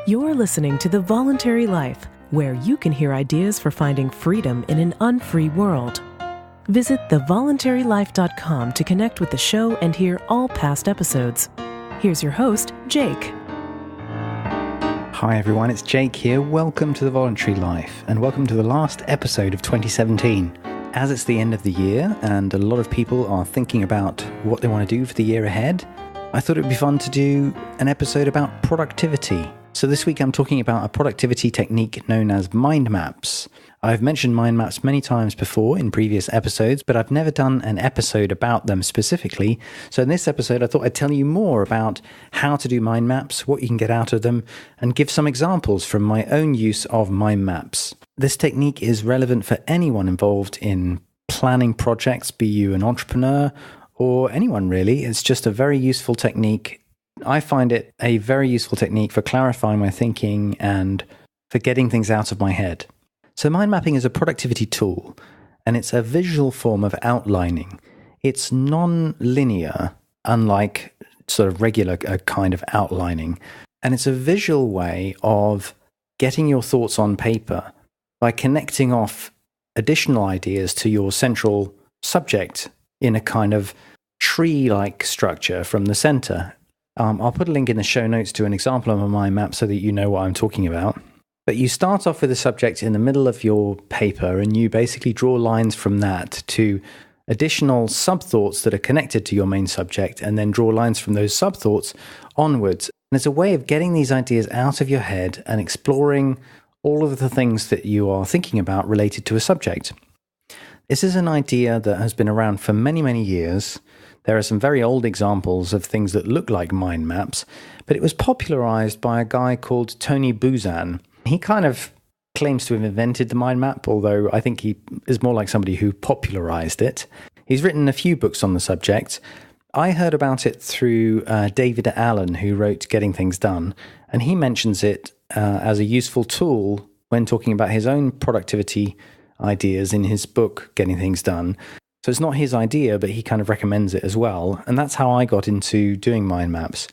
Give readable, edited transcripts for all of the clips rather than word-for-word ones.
You're listening to The Voluntary Life, where you can hear ideas for finding freedom in an unfree world. Visit thevoluntarylife.com to connect with the show and hear all past episodes. Here's your host, Jake. Hi everyone, it's Jake here. Welcome to The Voluntary Life, and welcome to the last episode of 2017. As it's the end of the year, and a lot of people are thinking about what they want to do for the year ahead, I thought it would be fun to do an episode about productivity. So this week I'm talking about a productivity technique known as mind maps. I've mentioned mind maps many times before in previous episodes, but I've never done an episode about them specifically. So in this episode, I thought I'd tell you more about how to do mind maps, what you can get out of them, and give some examples from my own use of mind maps. This technique is relevant for anyone involved in planning projects, be you an entrepreneur or anyone really. It's just a very useful technique. I find it a very useful technique for clarifying my thinking and for getting things out of my head. So mind mapping is a productivity tool, and it's a visual form of outlining. It's non-linear, unlike sort of regular kind of outlining. And it's a visual way of getting your thoughts on paper by connecting off additional ideas to your central subject in a kind of tree-like structure from the center. I'll put a link in the show notes to an example of a mind map so that you know what I'm talking about. But you start off with a subject in the middle of your paper, and you basically draw lines from that to additional sub-thoughts that are connected to your main subject, and then draw lines from those sub-thoughts onwards. And it's a way of getting these ideas out of your head and exploring all of the things that you are thinking about related to a subject. This is an idea that has been around for many, many years. There are some very old examples of things that look like mind maps, but it was popularized by a guy called Tony Buzan. He kind of claims to have invented the mind map, although I think he is more like somebody who popularized it. He's written a few books on the subject. I heard about it through David Allen, who wrote Getting Things Done, and he mentions it as a useful tool when talking about his own productivity ideas in his book, Getting Things Done. So it's not his idea, but he kind of recommends it as well. And that's how I got into doing mind maps.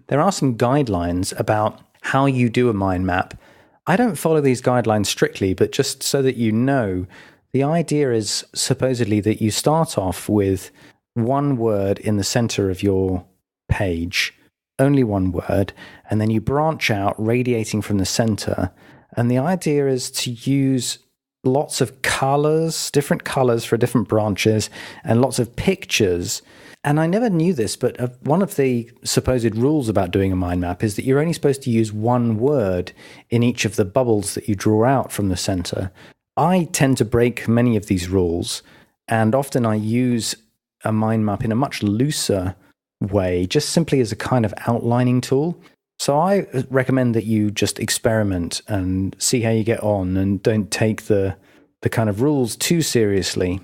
There are some guidelines about how you do a mind map. I don't follow these guidelines strictly, but just so that you know, the idea is supposedly that you start off with one word in the center of your page, only one word, and then you branch out radiating from the center. And the idea is to use lots of colors, different colors for different branches, and lots of pictures. And I never knew this, but one of the supposed rules about doing a mind map is that you're only supposed to use one word in each of the bubbles that you draw out from the center. I tend to break many of these rules, and often I use a mind map in a much looser way, just simply as a kind of outlining tool. So I recommend that you just experiment and see how you get on, and don't take the kind of rules too seriously.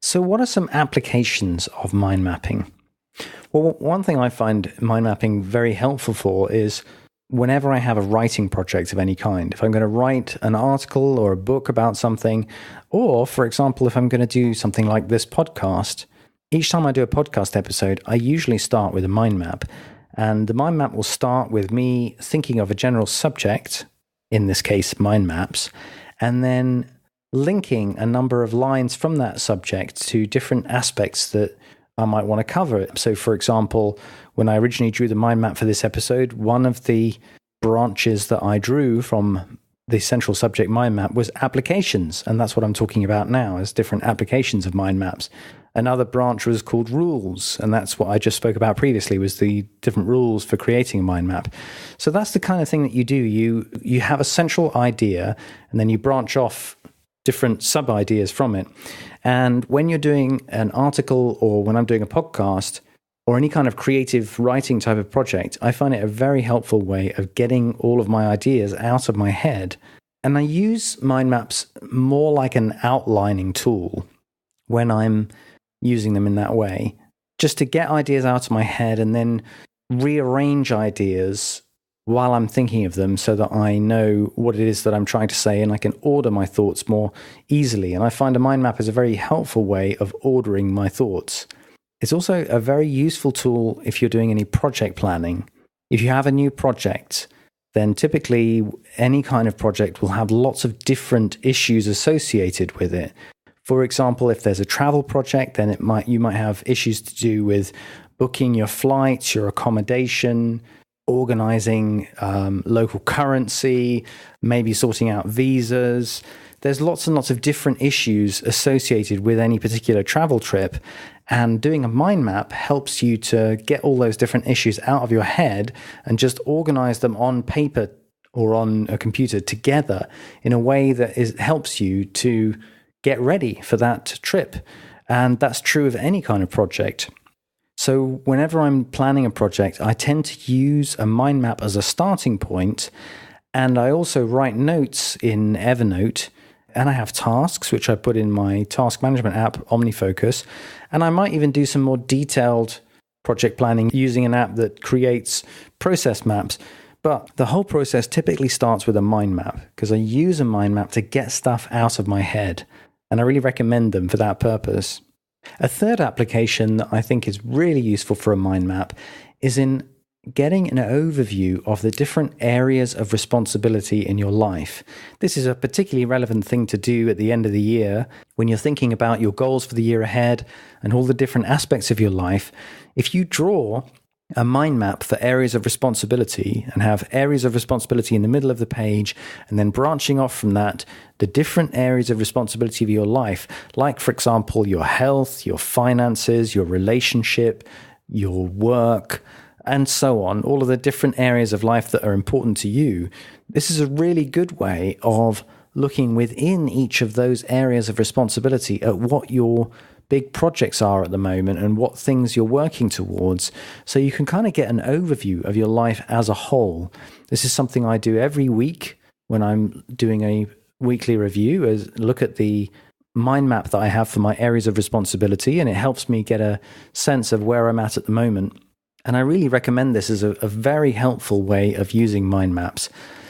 So what are some applications of mind mapping? Well, one thing I find mind mapping very helpful for is whenever I have a writing project of any kind. If I'm going to write an article or a book about something, or, for example, if I'm going to do something like this podcast, each time I do a podcast episode, I usually start with a mind map. And the mind map will start with me thinking of a general subject, in this case, mind maps, and then linking a number of lines from that subject to different aspects that I might want to cover. So, for example, when I originally drew the mind map for this episode, one of the branches that I drew from the central subject mind map was applications, and that's what I'm talking about now, is different applications of mind maps. Another branch was called rules, and that's what I just spoke about previously, was the different rules for creating a mind map. So that's the kind of thing that you do. You have a central idea, and then you branch off different sub-ideas from it. And when you're doing an article, or when I'm doing a podcast, or any kind of creative writing type of project, I find it a very helpful way of getting all of my ideas out of my head. And I use mind maps more like an outlining tool when I'm using them in that way, just to get ideas out of my head and then rearrange ideas while I'm thinking of them so that I know what it is that I'm trying to say, and I can order my thoughts more easily. And I find a mind map is a very helpful way of ordering my thoughts. It's also a very useful tool if you're doing any project planning. If you have a new project, then typically any kind of project will have lots of different issues associated with it. For example, if there's a travel project, then you might have issues to do with booking your flights, your accommodation, organizing local currency, maybe sorting out visas. There's lots and lots of different issues associated with any particular travel trip, and doing a mind map helps you to get all those different issues out of your head and just organize them on paper or on a computer together in a way that helps you to get ready for that trip. And that's true of any kind of project. So whenever I'm planning a project, I tend to use a mind map as a starting point, and I also write notes in Evernote. And I have tasks, which I put in my task management app, Omnifocus. And I might even do some more detailed project planning using an app that creates process maps. But the whole process typically starts with a mind map, because I use a mind map to get stuff out of my head. And I really recommend them for that purpose. A third application that I think is really useful for a mind map is in getting an overview of the different areas of responsibility in your life. This is a particularly relevant thing to do at the end of the year when you're thinking about your goals for the year ahead and all the different aspects of your life. If you draw a mind map for areas of responsibility and have areas of responsibility in the middle of the page, and then branching off from that, the different areas of responsibility of your life, like, for example, your health, your finances, your relationship, your work, and so on, all of the different areas of life that are important to you. This is a really good way of looking within each of those areas of responsibility at what your big projects are at the moment and what things you're working towards. So you can kind of get an overview of your life as a whole. This is something I do every week when I'm doing a weekly review, is look at the mind map that I have for my areas of responsibility, and it helps me get a sense of where I'm at the moment. And I really recommend this as a very helpful way of using mind maps.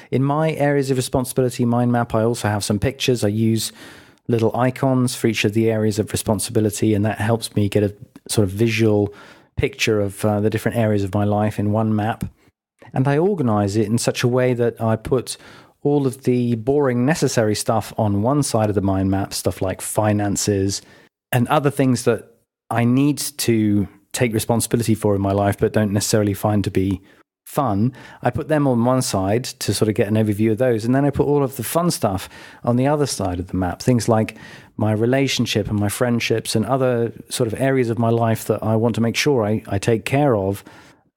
In my areas of responsibility mind map, I also have some pictures. I use little icons for each of the areas of responsibility, and that helps me get a sort of visual picture of the different areas of my life in one map. And I organize it in such a way that I put all of the boring necessary stuff on one side of the mind map, stuff like finances and other things that I need to take responsibility for in my life but don't necessarily find to be fun. I put them on one side to sort of get an overview of those, and then I put all of the fun stuff on the other side of the map, things like my relationship and my friendships and other sort of areas of my life that I want to make sure I take care of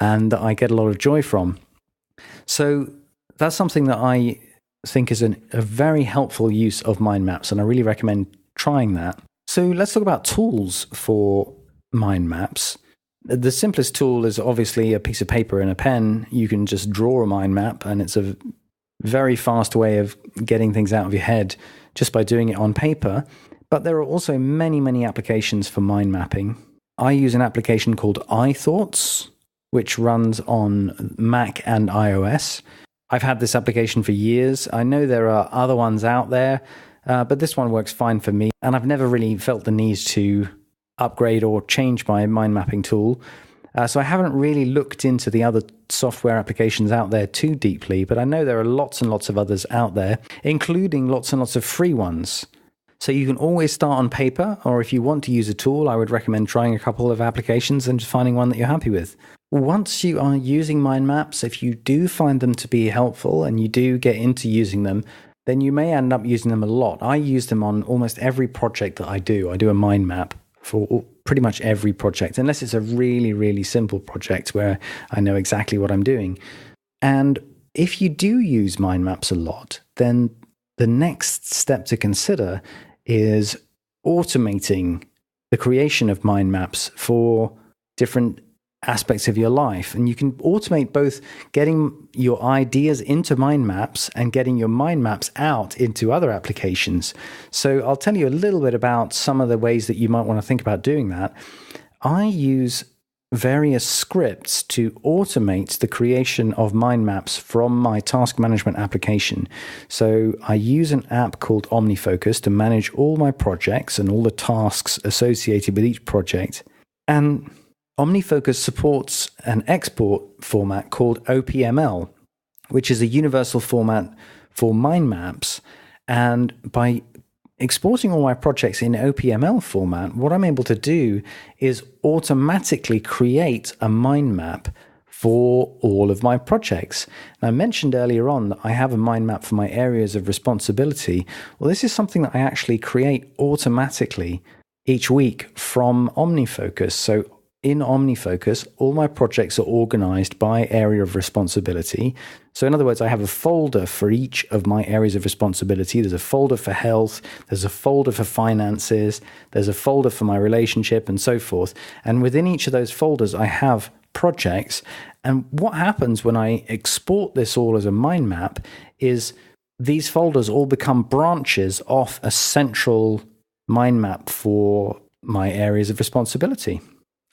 and that I get a lot of joy from. So that's something that I think is a very helpful use of mind maps, and I really recommend trying that. So let's talk about tools for mind maps. The simplest tool is obviously a piece of paper and a pen. You can just draw a mind map, and it's a very fast way of getting things out of your head just by doing it on paper. But there are also many, many applications for mind mapping. I use an application called iThoughts, which runs on Mac and iOS. I've had this application for years. I know there are other ones out there, but this one works fine for me. And I've never really felt the need to upgrade or change my mind mapping tool. So I haven't really looked into the other software applications out there too deeply, but I know there are lots and lots of others out there, including lots and lots of free ones. So you can always start on paper, or if you want to use a tool, I would recommend trying a couple of applications and just finding one that you're happy with. Once you are using mind maps, if you do find them to be helpful and you do get into using them, then you may end up using them a lot. I use them on almost every project that I do. I do a mind map for pretty much every project, unless it's a really, really simple project where I know exactly what I'm doing. And if you do use mind maps a lot, then the next step to consider is automating the creation of mind maps for different aspects of your life. And you can automate both getting your ideas into mind maps and getting your mind maps out into other applications. So I'll tell you a little bit about some of the ways that you might want to think about doing that. I use various scripts to automate the creation of mind maps from my task management application. So I use an app called Omnifocus to manage all my projects and all the tasks associated with each project. And Omnifocus supports an export format called OPML, which is a universal format for mind maps. And by exporting all my projects in OPML format, what I'm able to do is automatically create a mind map for all of my projects. And I mentioned earlier on that I have a mind map for my areas of responsibility. Well, this is something that I actually create automatically each week from Omnifocus. So in Omnifocus, all my projects are organized by area of responsibility. So in other words, I have a folder for each of my areas of responsibility. There's a folder for health, there's a folder for finances, there's a folder for my relationship, and so forth. And within each of those folders, I have projects. And what happens when I export this all as a mind map is these folders all become branches off a central mind map for my areas of responsibility.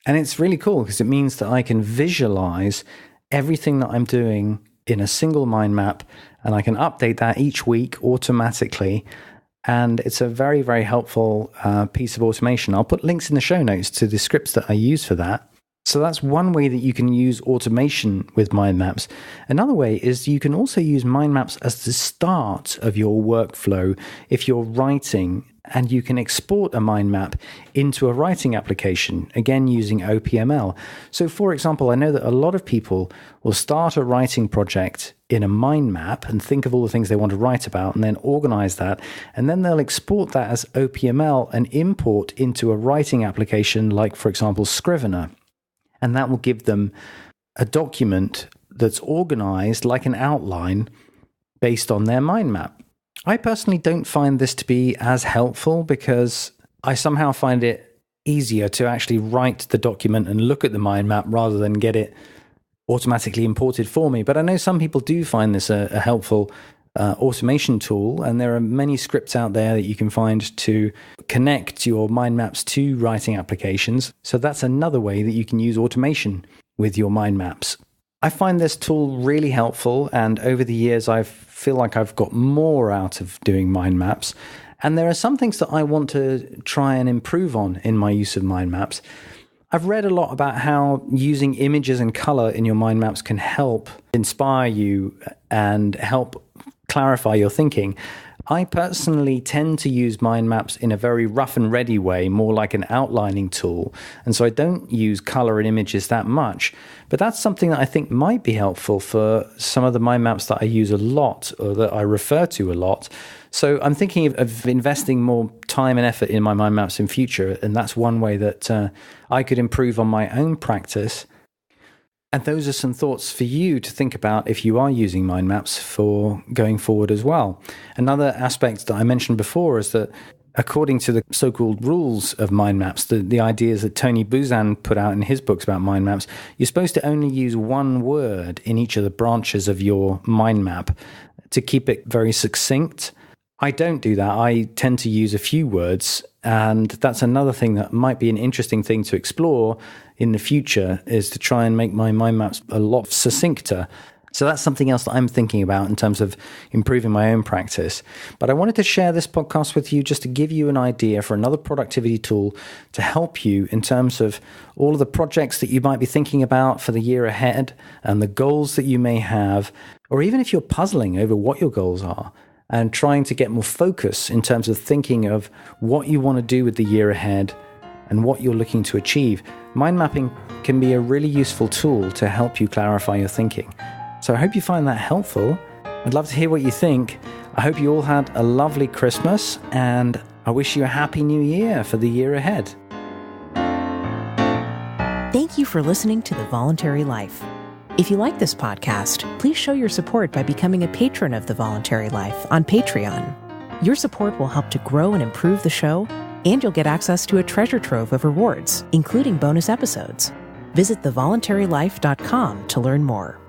And it's really cool because it means that I can visualize everything that I'm doing in a single mind map, and I can update that each week automatically. And it's a very, very helpful piece of automation. I'll put links in the show notes to the scripts that I use for that. So that's one way that you can use automation with mind maps. Another way is you can also use mind maps as the start of your workflow if you're writing, and you can export a mind map into a writing application, again using OPML. So for example, I know that a lot of people will start a writing project in a mind map and think of all the things they want to write about and then organize that. And then they'll export that as OPML and import into a writing application like, for example, Scrivener. And that will give them a document that's organized like an outline based on their mind map. I personally don't find this to be as helpful because I somehow find it easier to actually write the document and look at the mind map rather than get it automatically imported for me. But I know some people do find this a helpful automation tool, and there are many scripts out there that you can find to connect your mind maps to writing applications. So that's another way that you can use automation with your mind maps. I find this tool really helpful, and over the years I feel like I've got more out of doing mind maps. And there are some things that I want to try and improve on in my use of mind maps. I've read a lot about how using images and color in your mind maps can help inspire you and help clarify your thinking. I personally tend to use mind maps in a very rough and ready way, more like an outlining tool. And so I don't use color and images that much. But that's something that I think might be helpful for some of the mind maps that I use a lot or that I refer to a lot. So I'm thinking of investing more time and effort in my mind maps in future. And that's one way that I could improve on my own practice. And those are some thoughts for you to think about if you are using mind maps for going forward as well. Another aspect that I mentioned before is that according to the so-called rules of mind maps, the ideas that Tony Buzan put out in his books about mind maps, you're supposed to only use one word in each of the branches of your mind map to keep it very succinct. I don't do that. I tend to use a few words, and that's another thing that might be an interesting thing to explore in the future, is to try and make my mind maps a lot succincter. So that's something else that I'm thinking about in terms of improving my own practice. But I wanted to share this podcast with you just to give you an idea for another productivity tool to help you in terms of all of the projects that you might be thinking about for the year ahead and the goals that you may have, or even if you're puzzling over what your goals are and trying to get more focus in terms of thinking of what you want to do with the year ahead and what you're looking to achieve. Mind mapping can be a really useful tool to help you clarify your thinking. So I hope you find that helpful. I'd love to hear what you think. I hope you all had a lovely Christmas, and I wish you a happy new year for the year ahead. Thank you for listening to The Voluntary Life. If you like this podcast, please show your support by becoming a patron of The Voluntary Life on Patreon. Your support will help to grow and improve the show, and you'll get access to a treasure trove of rewards, including bonus episodes. Visit thevoluntarylife.com to learn more.